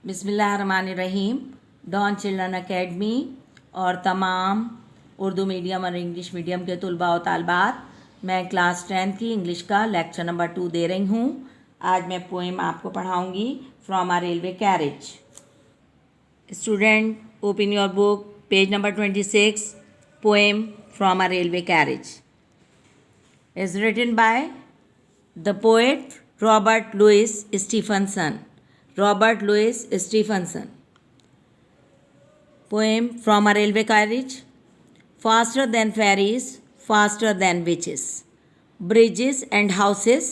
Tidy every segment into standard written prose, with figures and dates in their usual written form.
बिस्मिल्लाहिर्रहमानिर्रहीम। Don children academy और तमाम उर्दू मीडियम और इंग्लिश मीडियम के तुलबा और तालबात, मैं क्लास 10 की इंग्लिश का लेक्चर नंबर 2 दे रही हूँ। आज मैं पोएम आपको पढ़ाऊँगी from a railway carriage. Student, open your book, page number 26, poem from a railway carriage is written by the poet Robert Louis Stevenson. Robert Louis Stevenson. Poem from a railway carriage. Faster than ferries, faster than witches, bridges and houses,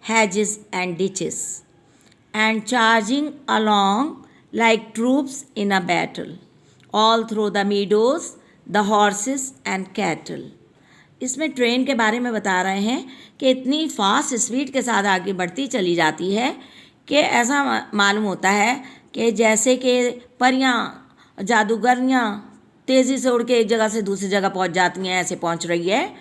hedges and ditches, and charging along like troops in a battle, all through the meadows, the horses and cattle. इसमें train के बारे में बता रहे हैं कि इतनी fast speed के साथ आगे बढ़ती चली जाती है कि ऐसा मालूम होता है कि जैसे कि परियां, जादूगरियां तेज़ी से उड़ के एक जगह से दूसरी जगह पहुंच जाती हैं, ऐसे पहुंच रही है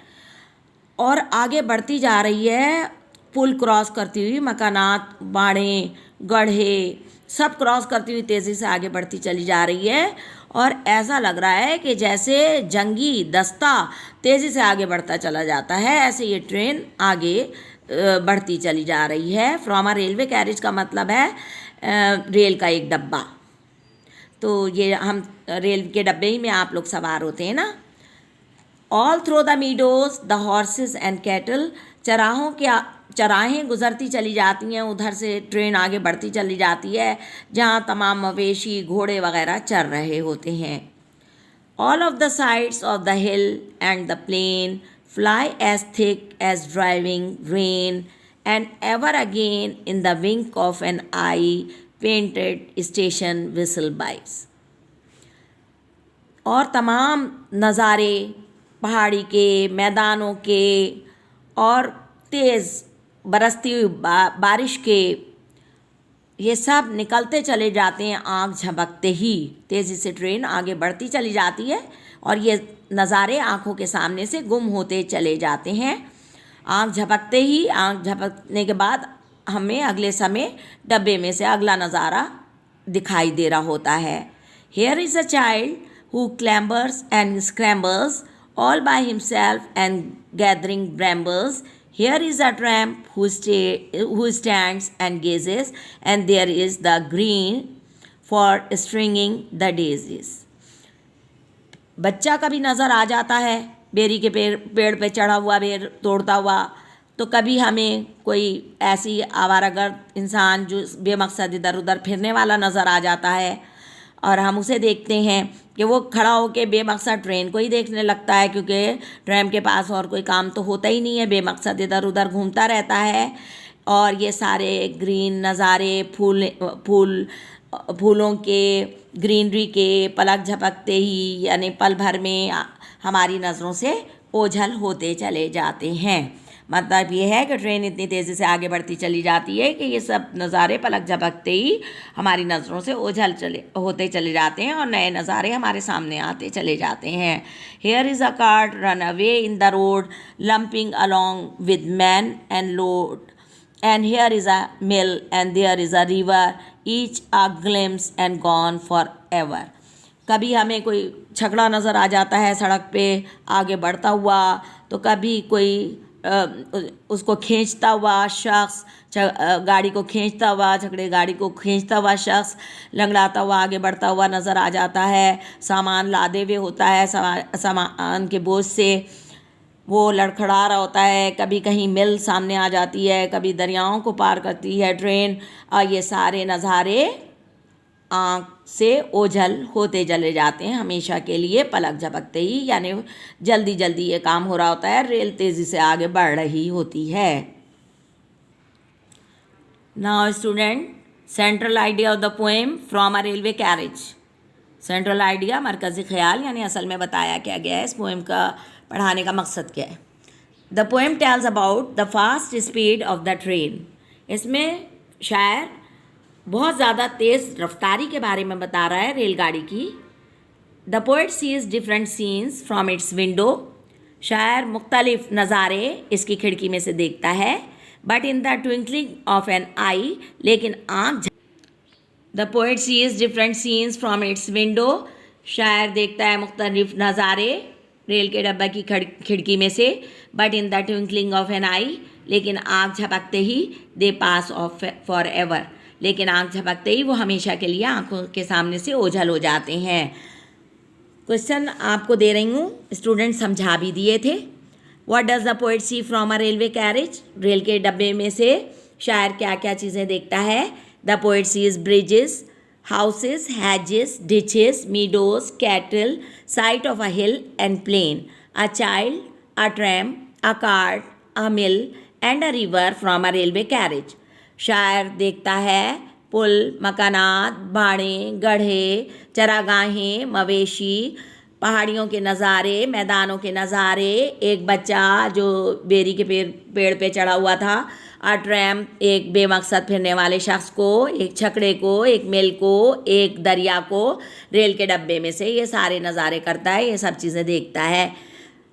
और आगे बढ़ती जा रही है। पुल क्रॉस करती हुई, मकानात, बाड़े, गढ़े सब क्रॉस करती हुई तेज़ी से आगे बढ़ती चली जा रही है और ऐसा लग रहा है कि जैसे जंगी दस्ता तेज़ी से आगे बढ़ता चला जाता है, ऐसे ये ट्रेन आगे बढ़ती चली जा रही है। फ्रॉम अ रेलवे कैरेज का मतलब है रेल का एक डब्बा। तो ये हम रेल के डब्बे ही में आप लोग सवार होते हैं ना। All through the meadows, the horses and cattle, चराहें गुजरती चली जाती हैं, उधर से ट्रेन आगे बढ़ती चली जाती है जहाँ तमाम मवेशी, घोड़े वगैरह चर रहे होते हैं। All of the sides of the hill and the plain fly as thick as driving rain and ever again in the wink of an eye painted station whistle by. और तमाम नज़ारे पहाड़ी के, मैदानों के और तेज़ बरसती हुई बारिश के, ये सब निकलते चले जाते हैं आँख झपकते ही। तेज़ी से ट्रेन आगे बढ़ती चली जाती है और ये नज़ारे आँखों के सामने से गुम होते चले जाते हैं। आँख झपकते ही, आँख झपकने के बाद हमें अगले समय डब्बे में से अगला नज़ारा दिखाई दे रहा होता है। Here is a child who clambers and scrambles all by himself and gathering brambles. Here is a tramp who stands and gazes, and there is the green for stringing the daisies. बच्चा कभी नज़र आ जाता है berry के पेड़ पे चढ़ा हुआ, बेर तोड़ता हुआ। तो कभी हमें कोई ऐसी आवारागर्द इंसान जो बेमकसद इधर उधर फिरने वाला नज़र आ जाता है और हम उसे देखते हैं कि वो खड़ा होकर बेमकसद ट्रेन को ही देखने लगता है, क्योंकि ट्रेन के पास और कोई काम तो होता ही नहीं है, बेमकसद इधर उधर घूमता रहता है। और ये सारे ग्रीन नज़ारे, फूलों के, ग्रीनरी के पलक झपकते ही यानी पल भर में हमारी नज़रों से ओझल होते चले जाते हैं। मतलब ये है कि ट्रेन इतनी तेज़ी से आगे बढ़ती चली जाती है कि ये सब नज़ारे पलक झपकते ही हमारी नज़रों से ओझल होते चले जाते हैं और नए नज़ारे हमारे सामने आते चले जाते हैं। Here is a cart run away in the road lumping along with man and load, and here is a mill and there is a river each a glimpse and gone for ever. कभी हमें कोई झगड़ा नज़र आ जाता है सड़क पे आगे बढ़ता हुआ, तो कभी कोई उसको खींचता हुआ शख्स, गाड़ी को खींचता हुआ, झगड़े गाड़ी को खींचता हुआ शख्स लंगड़ाता हुआ आगे बढ़ता हुआ नज़र आ जाता है। सामान लादे हुए होता है, सामान के बोझ से वो लड़खड़ा रहा होता है। कभी कहीं मिल सामने आ जाती है, कभी दरियाओं को पार करती है ट्रेन, और ये सारे नज़ारे आँख से ओझल होते चले जाते हैं हमेशा के लिए पलक झपकते ही, यानी जल्दी जल्दी ये काम हो रहा होता है, रेल तेज़ी से आगे बढ़ रही होती है। Now student, central idea of the poem from a railway carriage. Central idea, मरकज़ी ख्याल, यानी असल में बताया क्या गया है, इस पोएम का पढ़ाने का मकसद क्या है। The poem tells about the fast speed of the train. इसमें शायर बहुत ज़्यादा तेज़ रफ्तारी के बारे में बता रहा है रेलगाड़ी की। The poet sees different scenes from its window. शायर मुख्तलिफ नज़ारे इसकी खिड़की में से देखता है। But in the twinkling of an eye, लेकिन आँख the poet sees different scenes from its window, शायर देखता है मुख्तलिफ नज़ारे रेल के डब्बे की खिड़की में से, but in the twinkling of an eye, लेकिन आँख झपकते ही, they pass off forever, लेकिन आँख झपकते ही वो हमेशा के लिए आँखों के सामने से ओझल हो जाते हैं। क्वेश्चन आपको दे रही हूँ, स्टूडेंट समझा भी दिए थे। What does the poet see from a railway carriage, rail के डब्बे में से शायर क्या क्या चीज़ें देखता है। The poet sees bridges, houses, hedges, ditches, meadows, cattle, sight of a hill and plain, a child, a tram, a cart, a mill and a river from a railway carriage. शायर देखता है पुल, मकानात, बाड़ें, गढ़े, चरागाहें, मवेशी, पहाड़ियों के नज़ारे, मैदानों के नज़ारे, एक बच्चा जो बेरी के पेड़ पे चढ़ा हुआ था, आ ट्रैम एक बेमकसद फिरने वाले शख्स को, एक छकड़े को, एक मिल को, एक दरिया को रेल के डब्बे में से ये सारे नज़ारे करता है, ये सब चीज़ें देखता है।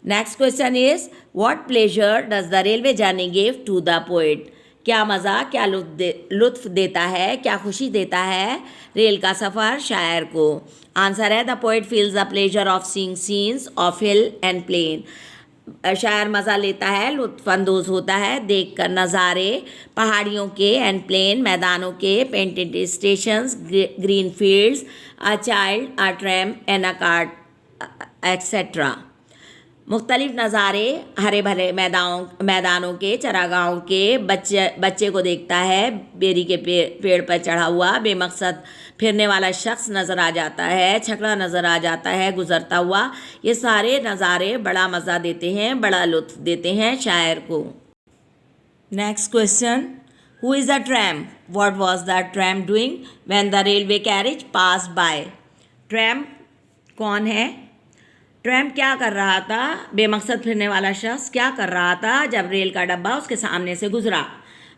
Next question is what pleasure does the railway journey give to the poet, क्या मज़ा, क्या लुत्फ़ देता है, क्या खुशी देता है रेल का सफ़र शायर को। आंसर है the poet feels the pleasure of seeing scenes of hill and plain, शायर मज़ा लेता है, लुत्फ़अंदोज़ होता है देखकर नज़ारे पहाड़ियों के एंड प्लेन, मैदानों के, painted stations, green fields, a child, a tram and a cart etcetera. मुख्तलिफ नज़ारे हरे भरे मैदानों के, चरागाहों के, बच्चे को देखता है, बेरी के पेड़ पर चढ़ा हुआ बेमकसद फिरने वाला शख्स नज़र आ जाता है, छकड़ा नज़र आ जाता है गुज़रता हुआ, ये सारे नज़ारे बड़ा मज़ा देते हैं, बड़ा लुत्फ़ देते हैं शायर को। Next question, who is the tramp, what was the tramp doing when the railway carriage pass by. Tramp कौन है, ट्रैम क्या कर रहा था, बेमकसद फिरने वाला शख्स क्या कर रहा था जब रेल का डब्बा उसके सामने से गुजरा।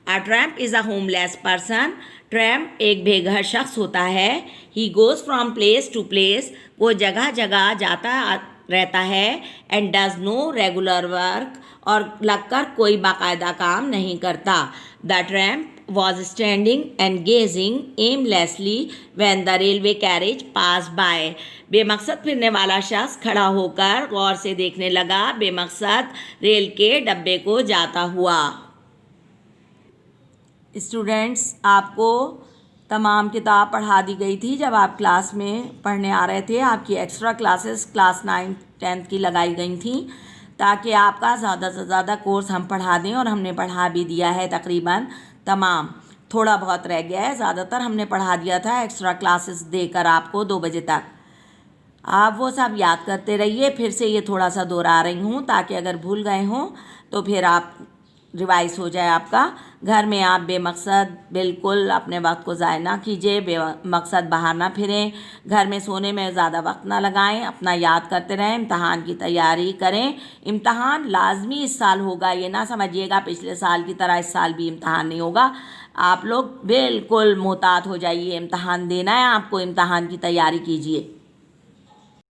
A tramp is a homeless person, tramp एक बेघर शख्स होता है। He goes from place to place, वो जगह जगह जाता रहता है। And does no regular work, और लगकर कोई बाकायदा काम नहीं करता। The tramp was standing and gazing aimlessly when the railway carriage passed by. बेमकसद फिरने वाला शख्स खड़ा होकर गौर से देखने लगा बेमकसद रेल के डब्बे को जाता हुआ। स्टूडेंट्स, आपको तमाम किताब पढ़ा दी गई थी जब आप क्लास में पढ़ने आ रहे थे। आपकी extra classes class 9th 10th की लगाई गई थी ताकि आपका ज़्यादा से ज़्यादा कोर्स हम पढ़ा दें, और हमने पढ़ा भी दिया है तकरीबन तमाम, थोड़ा बहुत रह गया है, ज़्यादातर हमने पढ़ा दिया था एक्स्ट्रा क्लासेस देकर आपको 2 बजे तक। आप वो सब याद करते रहिए, फिर से ये थोड़ा सा दोहरा रही हूँ ताकि अगर भूल गए हों तो फिर आप रिवाइज हो जाए आपका। घर में आप बेमकसद बिल्कुल अपने वक्त को ज़ाय ना कीजिए, बेमकसद बाहर ना फिरें, घर में सोने में ज़्यादा वक्त ना लगाएं, अपना याद करते रहें, इम्तहान की तैयारी करें। इम्तहान लाजमी इस साल होगा, ये ना समझिएगा पिछले साल की तरह इस साल भी इम्तहान नहीं होगा। आप लोग बिल्कुल मोहतात हो जाइए, इम्तहान देना है आपको, इम्तहान की तैयारी कीजिए।